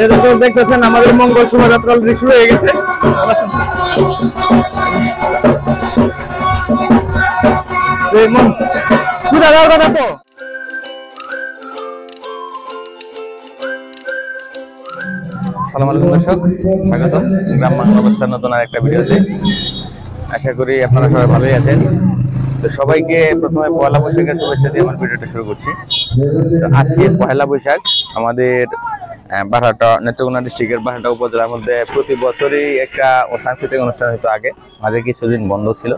এই দর্শক দেখতেছেন আমাদের মঙ্গল শোভাযাত্রা অলরেডি শুরু হয়ে গেছে। সুদা দেওয়ার কথা তো। আসসালামু আলাইকুম দর্শক, স্বাগতম গ্রাম বাংলা অবস্থার নতুন আরেকটা ভিডিওতে। আশা করি আপনারা সবাই ভালোই আছেন। তো সবাইকে প্রথমে পয়লা বৈশাখের শুভেচ্ছা দিয়ে আমার ভিডিওটা শুরু করছি। তো আজকে পয়লা বৈশাখ আমাদের বারহাটা নেত্রকোনা ডিস্ট্রিক্টের বারহাটা উপজেলার মধ্যে প্রতি বছরই একটা সাংস্কৃতিক অনুষ্ঠান হতো। আগে মাঝে কিছুদিন বন্ধ ছিল,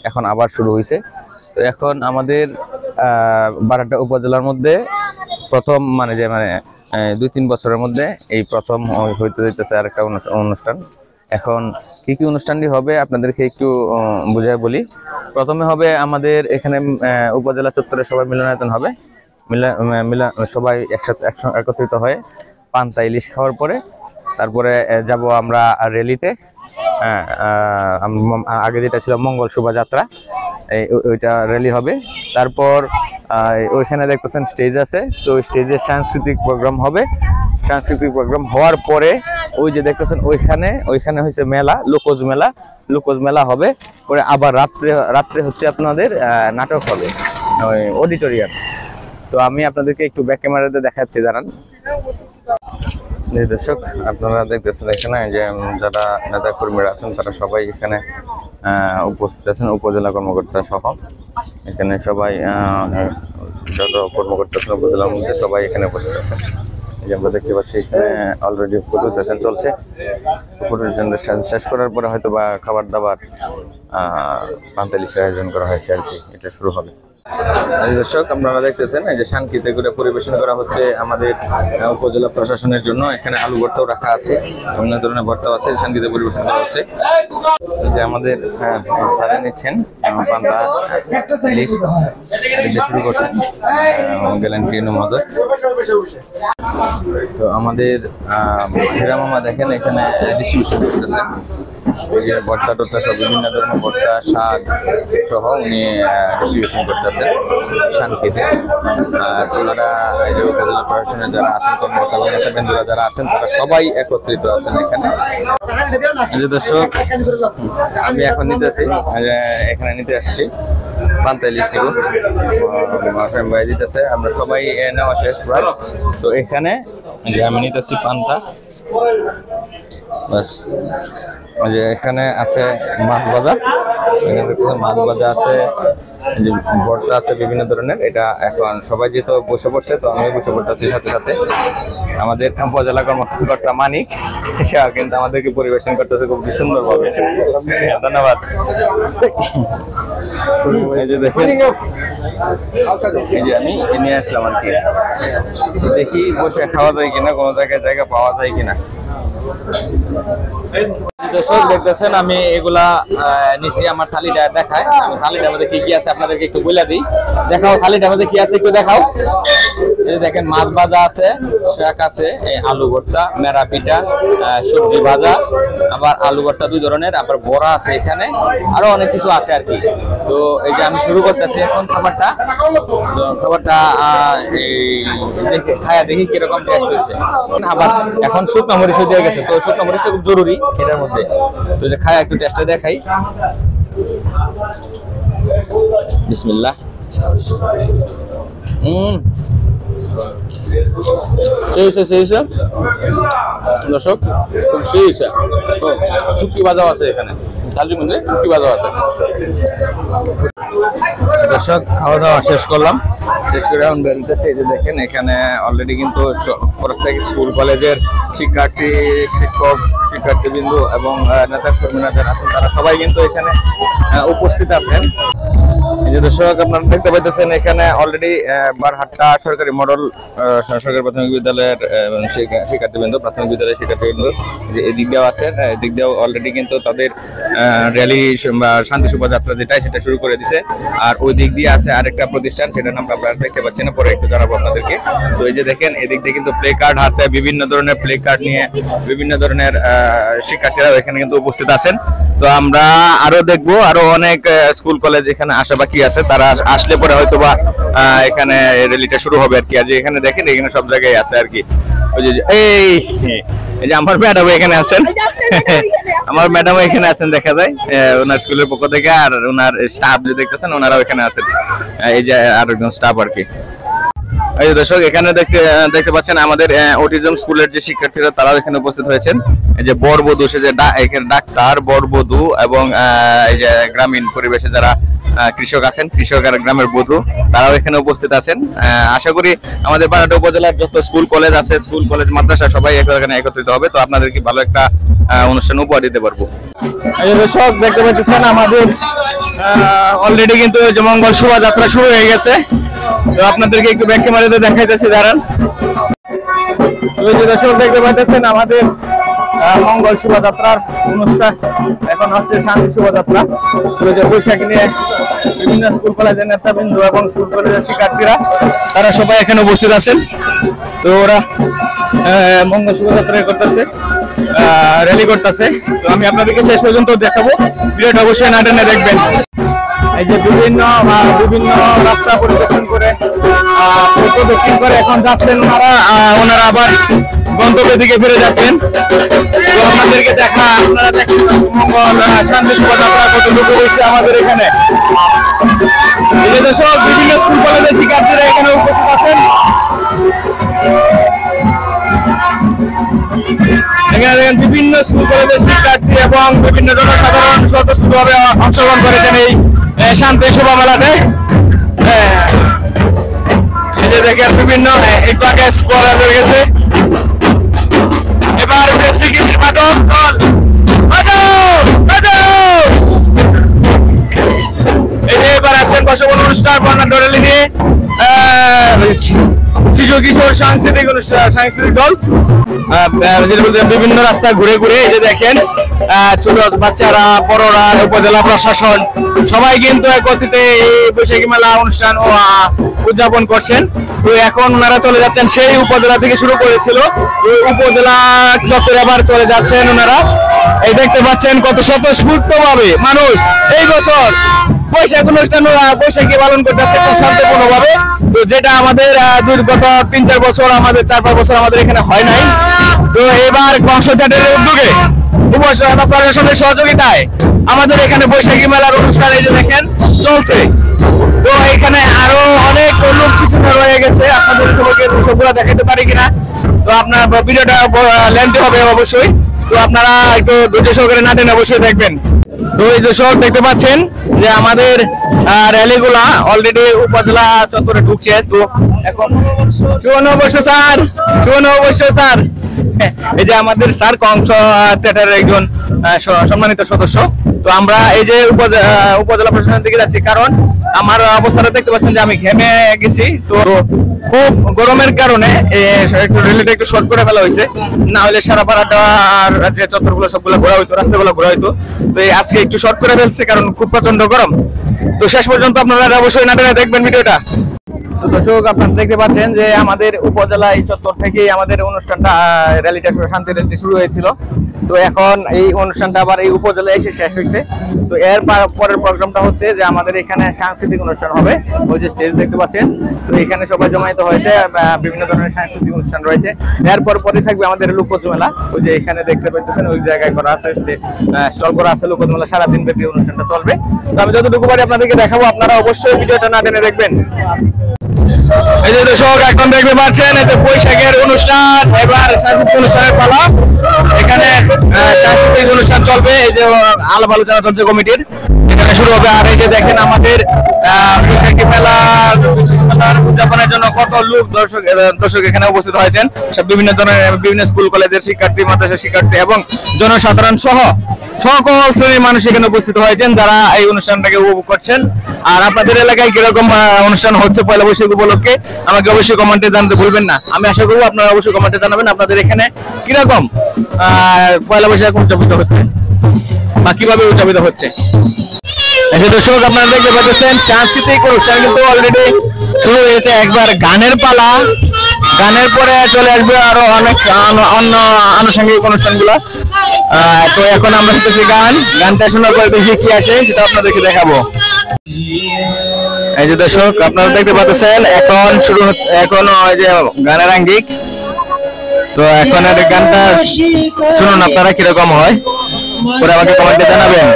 এখন আবার শুরু হয়েছে। তো এখন আমাদের বারহাটা উপজেলার মধ্যে প্রথম মানে 2-3 বছরের মধ্যে এই প্রথম হইতে যাইতেছে আর একটা অনুষ্ঠান। এখন কি কি অনুষ্ঠানটি হবে আপনাদেরকে একটু বুঝাই বলি। প্রথমে হবে আমাদের এখানে উপজেলা চত্বরে সবাই মিলনায়তন হবে। সবাই একসাথে একত্রিত হয়ে পান্তা ইলিশ খাওয়ার পরে তারপরে যাব আমরা র্যালিতে। আগে যেটা ছিল মঙ্গল শোভাযাত্রা, ওইটা র্যালি হবে। তারপর ওইখানে দেখতেছেন স্টেজ আছে, তো স্টেজে সাংস্কৃতিক প্রোগ্রাম হবে। সাংস্কৃতিক প্রোগ্রাম হওয়ার পরে ওই যে দেখতেছেন ওইখানে হয়েছে মেলা, লোকজ মেলা হবে। পরে আবার রাত্রে হচ্ছে আপনাদের নাটক হবে ওই অডিটোরিয়াম। তো আমি আপনাদেরকে একটু ব্যাক ক্যামেরাতে দেখাচ্ছি, জানান দর্শক। আপনারা দেখতেছেন এখানে যে যারা নেতা কর্মীরা আছেন তারা সবাই এখানে উপস্থিত আছেন, উপজেলা কর্মকর্তা সহ। এখানে সবাই যত কর্মকর্তা আছেন উপজেলার মধ্যে সবাই এখানে উপস্থিত আছেন। এই যে আমরা দেখতে পাচ্ছি এখানে অলরেডি ফটো সেশন চলছে। ফটো সেশন শেষ করার পরে হয়তো বা খাবার দাবার পান্তা ইলিশের আয়োজন করা হয়েছে আর কি, এটা শুরু হবে। দর্শক আপনারা দেখতেছেন এই যে শানকিতে করে পরিবেশন করা হচ্ছে আমাদের উপজেলা প্রশাসনের জন্য। এখানে আলু ভর্তাও রাখা আছে, বিভিন্ন ধরনের ভর্তাও আছে, শানকিতে পরিবেশন করা হচ্ছে। যে আমাদের স্যারে নিচ্ছেন পান্তা ইলিশ শুরু করছেন, গেলেন টিএনও মহোদয়। তো আমাদের হেরা মামা দেখেন এখানে ডিস্ট্রিবিউশন করতেছেন ভর্তা টর্তা সব, বিভিন্ন ধরনের ভর্তা শাক সহ উনি ডিস্ট্রিবিউশন করতেছেন শানকিতে। আর ওনারা এই যে উপজেলা প্রশাসনের যারা আছেন, কর্মকর্তা বা নেতাবৃন্দরা যারা আছেন তারা সবাই একত্রিত আছেন এখানে। এই যে দর্শক আমি এখন এখানে নিতে আসছি পান্তা ইলিশ নিব, মাসুম ভাই দিতেছে। আমরা সবাই নেওয়া শেষ প্রায়। তো এখানে যে আমি নিতেছি পান্তা, বাস। যে এখানে আছে মাছ ভাজা, মাছ ভাজা আছে, যে ভর্তা আছে বিভিন্ন ধরনের। এটা এখন সবাই যেহেতু বসে পড়ছে, তো আমি বসে পড়তেছি সাথে সাথে। আমাদের উপজেলা কর্মকর্তা মানিক সে কিন্তু আমাদেরকে পরিবেশন করতেছে খুব সুন্দরভাবে, ধন্যবাদ। এই যে দেখেন এই যে আমি নিয়ে আসলাম আর কি, দেখি বসে খাওয়া যায় কিনা, কোনো জায়গা পাওয়া যায় কিনা। দর্শক দেখতেছেন আমি এগুলা নিচে আমার থালিটা দেখায়। আমি থালিটার মধ্যে কি কি আছে আপনাদেরকে একটু বলে দিই। দেখাও থালিটার মধ্যে কি আছে একটু দেখাও। এই দেখেন মাছ ভাজা আছে, শাক আছে, আলু ভর্তা, মেরা পিঠা, সবজি ভাজা, আবার আলু ভর্তা 2 ধরনের, আবার বড়া আছে এখানে, আরো অনেক কিছু আছে আর কি। তো এই যে আমি শুরু করতেছি এখন খাবারটা। তো খাবারটা দেখে খায়া দেখি কিরকম টেস্ট হয়েছে। আবার এখন শুকনো মরিচ দিয়ে গেছে, তো শুকনো মরিচটা খুব জরুরি এটার মধ্যে। তো যে খায়া একটু টেস্টটা দেখাই। বিসমিল্লাহ। দর্শক খুব সেই শুটকি ভাজাও আছে এখানে, থালির মধ্যে শুটকি ভাজাও আছে। দর্শক খাওয়া দাওয়া শেষ করলাম, শেষ করে এখন বেরোতেছে। এই যে দেখেন এখানে অলরেডি কিন্তু প্রত্যেক স্কুল কলেজের শিক্ষার্থী, শিক্ষক, শিক্ষার্থীবৃন্দ এবং নেতা কর্মীরা যারা আছেন তারা সবাই কিন্তু এখানে উপস্থিত আছেন। এই যে দর্শক আপনারা দেখতে পাইতেছেন এখানে অলরেডি বারহাট্টা সরকারি মডেল সরকারি প্রাথমিক বিদ্যালয়ের শিক্ষার্থীবৃন্দ, প্রাথমিক বিদ্যালয়ের শিক্ষার্থীবৃন্দ যে এদিক দিয়েও আছেন। এদিক দিয়েও অলরেডি কিন্তু তাদের র্যালি বা শান্তি শোভাযাত্রা যেটাই সেটা শুরু করে দিছে। আর ওই দিক দিয়ে আছে আরেকটা প্রতিষ্ঠান, সেটার নাম আপনারা দেখতে পাচ্ছেন না, পরে একটু জানাবো আপনাদেরকে। তো এই যে দেখেন এদিক দিয়ে কিন্তু প্লে কার্ড হাতে, বিভিন্ন ধরনের প্লে কার্ড নিয়ে বিভিন্ন ধরনের শিক্ষার্থীরা এখানে কিন্তু উপস্থিত আছেন। তো আমরা আরো দেখবো, আরো অনেক স্কুল কলেজ এখানে আসা বাকি আছে, তারা আসলে পরে হয়তো বা এখানে র্যালিটা শুরু হবে আর কি। আজ এখানে দেখেন এখানে সব জায়গায় আছে আর কি। ওই যে এই যে আমার ম্যাডাম এখানে আছেন, আমার ম্যাডাম এখানে আছেন দেখা যায় ওনার স্কুলের পক্ষ থেকে, আর ওনার স্টাফ যে দেখতেছেন ওনারাও এখানে আছেন, এই যে আরেকজন স্টাফ আর কি। এই যে দর্শক এখানে দেখতে পাচ্ছেন আমাদের অটিজম স্কুলের যে শিক্ষার্থীরা তারাও এখানে উপস্থিত হয়েছেন। এই যে বরবধূ, সে যে এখানে ডাক্তার, বরবধূ এবং এই যে গ্রামীণ পরিবেশে যারা কৃষক আছেন, কৃষক আর গ্রামের বধূ, তারাও এখানে উপস্থিত আছেন। আশা করি আমাদের বারহাট্টা উপজেলার যত স্কুল কলেজ আছে, স্কুল কলেজ মাদ্রাসা সবাই এখানে একত্রিত হবে, তো আপনাদেরকে ভালো একটা অনুষ্ঠান উপহার দিতে পারবো। এই যে দর্শক দেখতে পাচ্ছেন আমাদের অলরেডি কিন্তু মঙ্গল শোভাযাত্রা শুরু হয়ে গেছে, তো আপনাদেরকে একটু ব্যাক ক্যামেরাতে দেখাইতেছি, দাঁড়ান। ওই যে দর্শক দেখতে পাচ্ছেন আমাদের মঙ্গল শোভাযাত্রার অনুষ্ঠান এখন হচ্ছে শান্তি শোভাযাত্রা। ওই যে বৈশাখ নিয়ে বিভিন্ন স্কুল কলেজের নেতৃবৃন্দ এবং স্কুল কলেজের শিক্ষার্থীরা তারা সবাই এখানে উপস্থিত আছেন। তো ওরা মঙ্গল শোভাযাত্রা করতেছে, র্যালি করতেছে। তো আমি আপনাদেরকে শেষ পর্যন্ত দেখাবো, ভিডিওটা অবশ্যই না টেনে দেখবেন। এই যে বিভিন্ন রাস্তা পরিদর্শন করে প্রদক্ষিণ করে এখন যাচ্ছেন ওনারা আবার গন্তব্যের দিকে ফিরে যাচ্ছেন। তো আপনাদেরকে আপনারা দেখেন মঙ্গল শান্তি শোভাযাত্রা কতটুকু হয়েছে আমাদের এখানে। এই যে সব বিভিন্ন স্কুল কলেজের শিক্ষার্থীরা এখানে উপস্থিত আছেন। এখানে দেখেন বিভিন্ন স্কুল কলেজের শিক্ষার্থী এবং বিভিন্ন জনসাধারণ স্বতঃস্ফূর্তভাবে অংশগ্রহণ করেছেন এই শান্তি শোভা মেলাতে। এই যে দেখেন বিভিন্ন একটু আগে স্কোয়ার হয়ে গেছে, এবার সিকিমের মাদক দল এই যে এবার আসছেন বর্ষবরণ অনুষ্ঠান বর্ণাঢ্য নিয়ে কিশোর সাংস্কৃতিক দল, বিভিন্ন রাস্তা ঘুরে ঘুরে এই যে দেখেন ছোট বাচ্চারা, বড়রা, উপজেলা প্রশাসন সবাই কিন্তু একত্রিত এই বৈশাখী মেলা অনুষ্ঠান উদযাপন করছেন। তো এখন ওনারা চলে যাচ্ছেন সেই উপজেলা থেকে শুরু করেছিল, উপজেলা চত্বরে আবার চলে যাচ্ছেন ওনারা। এই দেখতে পাচ্ছেন কত স্বতঃস্ফূর্ত ভাবে মানুষ এই বছর বৈশাখ অনুষ্ঠান বৈশাখী পালন করতেছে খুব শান্তিপূর্ণ ভাবে। তো যেটা আমাদের গত 3-4 বছর, আমাদের 4-5 বছর আমাদের এখানে হয় নাই। তো এবার কংসঘাটের উদ্যোগে প্রশাসনের সহযোগিতায় আমাদের এখানে বৈশাখী মেলার অনুষ্ঠান এই যে দেখেন চলছে। তো এখানে আরো অনেক লোক পিছনে রয়ে গেছে, আপনাদের সবগুলো দেখাতে পারি কিনা, তো আপনার ভিডিওটা লেন্থি হবে অবশ্যই, তো আপনারা একটু ধৈর্য সহকারে না টেনে অবশ্যই দেখবেন। তো এই যে সব দেখতে পাচ্ছেন যে আমাদের র্যালিগুলা অলরেডি উপজেলা চত্বরে ঢুকছে। তো এখন স্যার এই যে আমাদের স্যার কংস থিয়েটারের একজন সম্মানিত সদস্য। তো আমরা এই যে উপজেলা প্রশাসনের দিকে যাচ্ছি, কারণ আমার অবস্থাটা দেখতে পাচ্ছেন যে আমি ঘেমে গেছি। তো খুব গরমের কারণে রেলিটা একটু শর্ট করে ফেলা হয়েছে, না হলে সারা পাড়াটা আর যে চত্বরগুলো সবগুলো ঘোরা হইতো, রাস্তাগুলো ঘোরা হইতো। তো আজকে একটু শর্ট করে ফেলছে কারণ খুব প্রচন্ড গরম। তো শেষ পর্যন্ত আপনারা অবশ্যই না টেনে দেখবেন ভিডিওটা। তো দর্শক আপনারা দেখতে পাচ্ছেন যে আমাদের উপজেলা এই চত্বর থেকেই আমাদের অনুষ্ঠানটা র্যালিটা শান্তি র্যালি শুরু হয়েছিল। তো এখন এই অনুষ্ঠানটা আবার এই উপজেলায় এসে শেষ হয়েছে। তো এর পরের প্রোগ্রামটা হচ্ছে যে আমাদের এখানে সাংস্কৃতিক অনুষ্ঠান হবে, ওই যে স্টেজ দেখতে পাচ্ছেন। তো এখানে সবাই জমায়েত হয়েছে, বিভিন্ন ধরনের সাংস্কৃতিক অনুষ্ঠান রয়েছে। এরপর পরে থাকবে আমাদের লোকজ মেলা, ওই যে এখানে দেখতে পাচ্ছেন ওই জায়গায় করা আছে, স্টল করা আছে লোকজ মেলা, সারাদিন ব্যাপী অনুষ্ঠানটা চলবে। তো আমি যতটুকু পারি আপনাদেরকে দেখাবো, আপনারা অবশ্যই ভিডিওটা না টেনে দেখবেন। এই যে দর্শক এখন দেখতে পাচ্ছেন এই যে বৈশাখের অনুষ্ঠান, এবার সাংস্কৃতিক অনুষ্ঠানের পালা। এখানে সাংস্কৃতিক অনুষ্ঠান চলবে, এই যে আলাপ আলোচনা চলছে কমিটির, এখানে শুরু হবে। আর এই যে দেখেন আমাদের বৈশাখী মেলার উদযাপনের জন্য কত লোক দর্শক এখানে উপস্থিত হয়েছেন, সব বিভিন্ন ধরনের বিভিন্ন স্কুল কলেজের শিক্ষার্থী, মাদ্রাসার শিক্ষার্থী এবং জনসাধারণ সহ সকল শ্রেণীর মানুষ এখানে উপস্থিত হয়েছেন যারা এই অনুষ্ঠানটাকে উপভোগ করছেন। আর আপনাদের এলাকায় কিরকম অনুষ্ঠান হচ্ছে পয়লা বৈশাখ উপলক্ষে আমাকে অবশ্যই কমেন্টে জানাতে ভুলবেন না। আমি আশা করবো আপনারা অবশ্যই কমেন্টে জানাবেন আপনাদের এখানে কিরকম পয়লা বৈশাখ উদযাপিত হচ্ছে বা কিভাবে উদযাপিত হচ্ছে। দর্শক আপনারা দেখতে পাচ্ছেন সাংস্কৃতিক অনুষ্ঠান কিন্তু অলরেডি শুরু হয়েছে। একবার গানের পালা, গানের পরে চলে আসবে আরো অনেক অন্য আনুষঙ্গিক অনুষ্ঠানগুলো। তো এখন আমরা শুনতেছি গানটা শোনার পরে দেখি কি আসে সেটা আপনাদেরকে দেখাবো। এই যে দর্শক আপনারা দেখতে পাচ্ছেন এখন শুরু, এখন ওই যে গানের আঙ্গিক। তো এখন এই গানটা শুনুন আপনারা কিরকম হয়, পরে আমাকে কমেন্টে জানাবেন।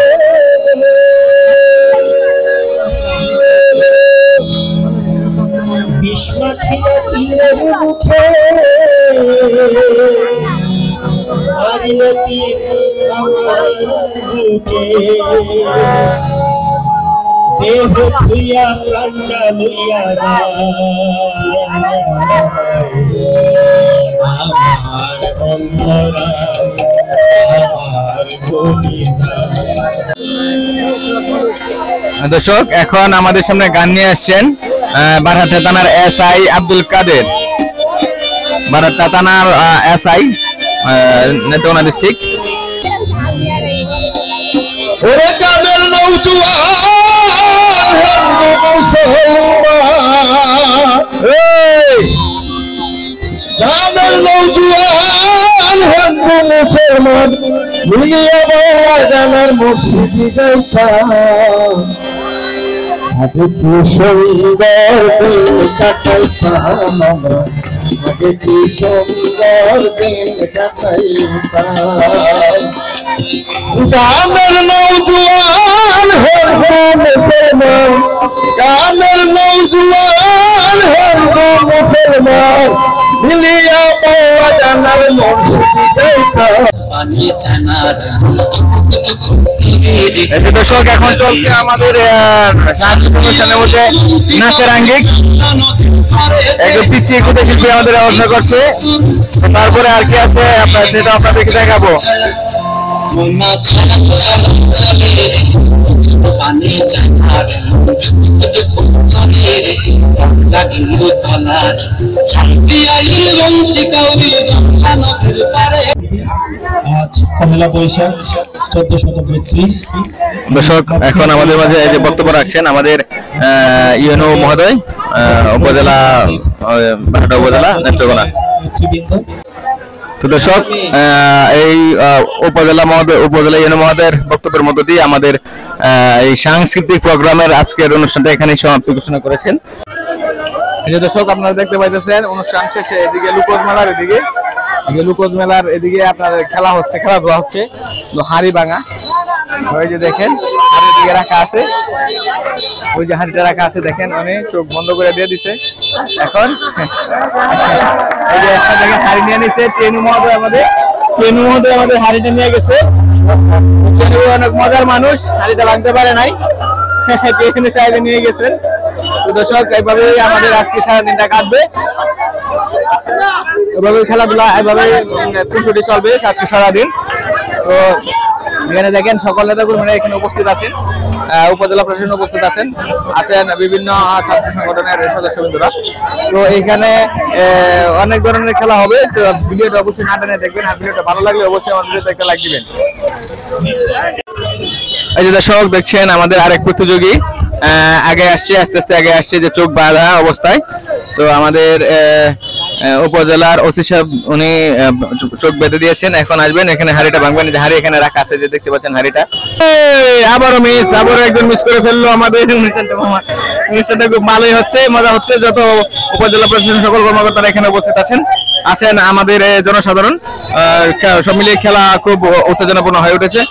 দেহ ভুইয়া প্রাণটা লইয়া আমার অন্তরা আমার দর্শক এখন আমাদের সামনে গান নিয়ে আসছেন বারহাট্টা থানার এসআই আব্দুল কাদের, বারহাট্টা থানার এসআই নেত্রকোনা ডিস্ট্রিক্ট। ওরে কামেল মুসলমান মিলিয়া বাবা জানার মুর্শিদি গাইতা আগে কি সুন্দর দিন কাটাইতাম আমরা, আগে কি সুন্দর দিন কাটাইতাম। গ্রামের নৌজওয়ান মুসলমান, গ্রামের নৌজওয়ান মুসলমান মিলিয়া বাবা জানার মুর্শিদি গাইতা। দর্শক এখন চলছে আমাদের সাংস্কৃতিক অনুষ্ঠানের মধ্যে নাচের আঙ্গিক, একটু পিছিয়ে কুদে শিল্পী আমাদের ব্যবস্থা করছে। তারপরে আর কি আছে আপনার সেটা আপনাদেরকে দেখাবো। আজ পহেলা বৈশাখ 1432। দর্শক এখন আমাদের মাঝে যে বক্তব্য রাখছেন আমাদের ইউএনও মহোদয়, উপজেলা বারহাট্টা উপজেলা নেত্রকোনা। তো দর্শক এই উপজেলা ইউএনও মহোদয়ের বক্তব্যের মধ্য দিয়ে আমাদের এই সাংস্কৃতিক প্রোগ্রামের আজকের অনুষ্ঠানটা এখানেই সমাপ্তি ঘোষণা করেছেন। এই যে দর্শক আপনারা দেখতে পাইতেছেন অনুষ্ঠান শেষে এদিকে লুকোজ মেলার এদিকে আপনাদের খেলাধুলা হচ্ছে হাড়ি ভাঙা। ওই যে দেখেন হাড়ি দিকে রাখা আছে, ওই যে হাড়িটা রাখা আছে দেখেন, আমি চোখ বন্ধ করে দিয়ে দিছে। এখন এই যে একটা দেখেন হাড়ি নিয়ে নিছে ট্রেনু মহোদয় আমাদের হাড়িটা নিয়ে গেছে। অনেক মজার মানুষ, হাড়িটা ভাঙতে পারে নাই, ট্রেনু সাহেব নিয়ে গেছেন। তো দর্শক এইভাবেই আমাদের আজকে সারাদিনটা কাটবে, এভাবে খেলাধুলা এভাবে খুনসুটি চলবে আজকে সারাদিন। তো এখানে দেখেন সকল নেতাকর্মীরা এখানে উপস্থিত আছেন, উপজেলা প্রশাসন উপস্থিত আছেন বিভিন্ন ছাত্র সংগঠনের সদস্যবৃন্দরা। তো এখানে অনেক ধরনের খেলা হবে। তো ভিডিওটা অবশ্যই না টেনে দেখবেন, আর ভিডিওটা ভালো লাগলে অবশ্যই আমার ভিডিওতে একটা লাইক দিবেন। এই যে দর্শক দেখছেন আমাদের আরেক প্রতিযোগী আগে আসছে, আস্তে আস্তে আগে আসছে, যে চোখ বাঁধা অবস্থায়। তো আমাদের উপজেলার ওসি সাহেব উনি চোখ বেঁধে দিয়েছেন, এখন আসবেন, এখানে হাড়িটা ভাঙবেন। যে হাড়ি এখানে রাখা আছে, যে দেখতে পাচ্ছেন হাড়িটা। আবারও একজন মিস করে ফেললো আমাদের অনুষ্ঠানটা খুব ভালোই হচ্ছে, মজা হচ্ছে। যত উপজেলা প্রশাসন সকল কর্মকর্তারা এখানে উপস্থিত আছেন আমাদের জনসাধারণ, সব মিলিয়ে খেলা খুব উত্তেজনাপূর্ণ হয়ে উঠেছে।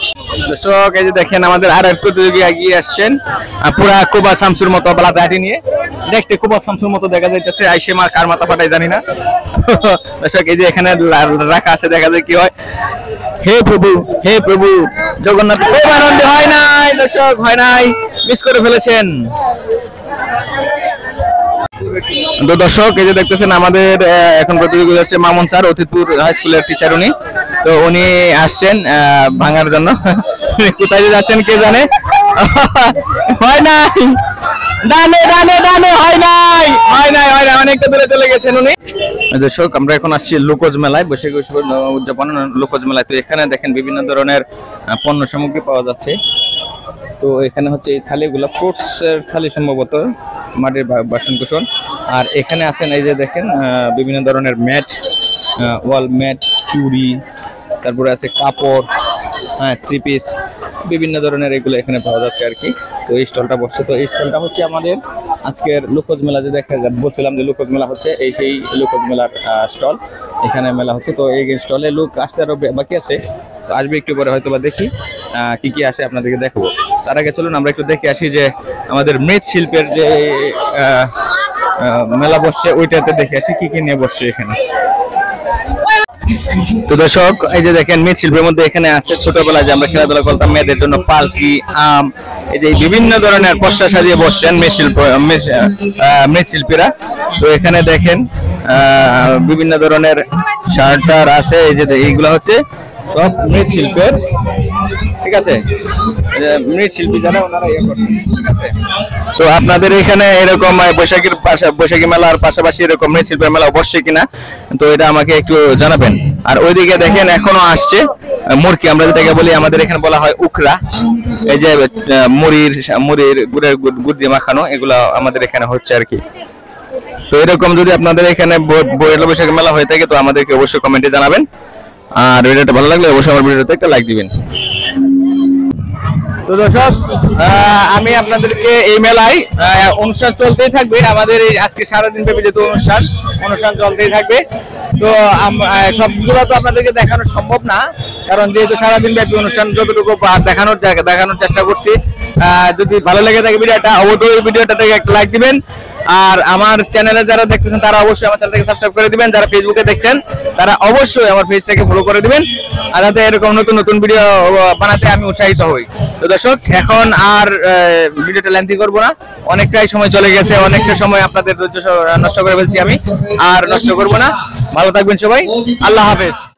দর্শক এই যে দেখেন আমাদের আর এক প্রতিযোগী এগিয়ে আসছেন, পুরা কুবা শামসুর মতো বালাতে হাঁটি নিয়ে, দেখতে কুবা শামসুর মতো দেখা যাইতেছে। আইসে মার কার মাথা ফাটাই জানি না। দর্শক এই যে এখানে রাখা আছে, দেখা যায় কি হয়। হে প্রভু জগন্নাথ। আনন্দ হয় নাই দর্শক, হয় নাই, মিস করে ফেলেছেন। তো দর্শক এই যে দেখতেছেন আমাদের এখন প্রতিযোগী হচ্ছে মামুন স্যার, অতিথপুর হাই স্কুলের টিচার উনি। তো উনি আসছেন ভাঙার জন্য। কোথায় যাচ্ছেন কে জানে। হয় নাই, ডানে হয় নাই, অনেকটা দূরে চলে গেছেন উনি। দর্শক আমরা এখন আসছি লোকজ মেলায়, বৈশাখী উদযাপন লোকজ মেলায়। তো এখানে দেখেন বিভিন্ন ধরনের পণ্য সামগ্রী পাওয়া যাচ্ছে। তো এখানে হচ্ছে এই থালিগুলো ফ্রুটস এর থালি, সম্ভবত মাটির বাসন কুসন। আর এখানে আছেন এই যে দেখেন বিভিন্ন ধরনের ম্যাট, ওয়াল ম্যাট, চুড়ি, তারপরে আছে কাপড়, থ্রি পিস, বিভিন্ন ধরনের এগুলো এখানে পাওয়া যাচ্ছে আর কি। তো এই স্টলটা বসছে, তো এই স্টলটা হচ্ছে আমাদের আজকের লোকজ মেলা, যে বলছিলাম যে লোকজ মেলা হচ্ছে, এই সেই লোকজ মেলার স্টল, এখানে মেলা হচ্ছে। তো এই স্টলে লোক আসতে আরো বাকি আছে, তো আসবে একটু পরে, হয়তো বা দেখি কি কি আসে আপনাদেরকে দেখাবো। তার আগে চলুন আমরা একটু দেখে আসি যে আমাদের মৃৎশিল্পের যে মেলা বসছে, ওইটাতে দেখে আসি কি কি নিয়ে বসছে এখানে। তো দর্শক, এই যে দেখেন মৃৎশিল্পের মধ্যে এখানে আছে ছোটবেলায় যে আমরা খেলাধুলা করতাম মেয়েদের জন্য পালকি, আম, এই যে বিভিন্ন ধরনের পশরা সাজিয়ে বসছেন মৃৎশিল্পীরা। তো এখানে দেখেন বিভিন্ন ধরনের শার্টার আছে, এই যে এইগুলো হচ্ছে সব মৃৎশিল্পের, ঠিক আছে, মৃৎশিল্পী যারা ওনারা ইয়ে করছেন, ঠিক আছে। তো আপনাদের এখানে এরকম বৈশাখী মেলার পাশাপাশি এরকম মৃৎশিল্পের মেলা বসছে কিনা, তো এটা আমাকে একটু জানাবেন। আর ওইদিকে দেখেন এখনো আসছে মুরকি, আমরা যেটাকে বলি আমাদের এখানে বলা হয় উখরা, এই যে মুড়ির গুড় দিয়ে মাখানো, এগুলো আমাদের এখানে হচ্ছে আর কি। তো এরকম যদি আপনাদের এখানে পয়লা বৈশাখী মেলা হয়ে থাকে তো আমাদেরকে অবশ্যই কমেন্টে জানাবেন। আর ভিডিওটা ভালো লাগলে অবশ্যই আমার ভিডিওতে একটা লাইক দিবেন। তো দর্শক, আমি আপনাদেরকে এই মেলায় অনুষ্ঠান চলতেই থাকবে, আমাদের এই আজকে সারাদিন ব্যাপী যেহেতু অনুষ্ঠান চলতেই থাকবে। তো সবগুলো তো আপনাদেরকে দেখানো সম্ভব না, কারণ যেহেতু সারাদিন ব্যাপী অনুষ্ঠান যতটুকু দেখানোর চেষ্টা করছি। যদি ভালো লেগে থাকে ভিডিওটা, অবশ্যই ভিডিওটাতে একটা লাইক দিবেন। আর আমার চ্যানেলে যারা দেখতেছেন তারা অবশ্যই আমার চ্যানেলটাকে সাবস্ক্রাইব করে দিবেন, যারা ফেসবুকে দেখছেন তারা অবশ্যই আমার পেজটাকে ফলো করে দিবেন, আর যাতে এরকম নতুন নতুন ভিডিও বানাতে আমি উৎসাহিত হই। তো দর্শক, এখন আর ভিডিওটা লেন্থি করব না, অনেকটাই সময় চলে গেছে, অনেকটা সময় আপনাদের ধৈর্য নষ্ট করে ফেলছি আমি, আর নষ্ট করব না। ভালো থাকবেন সবাই, আল্লাহ হাফেজ।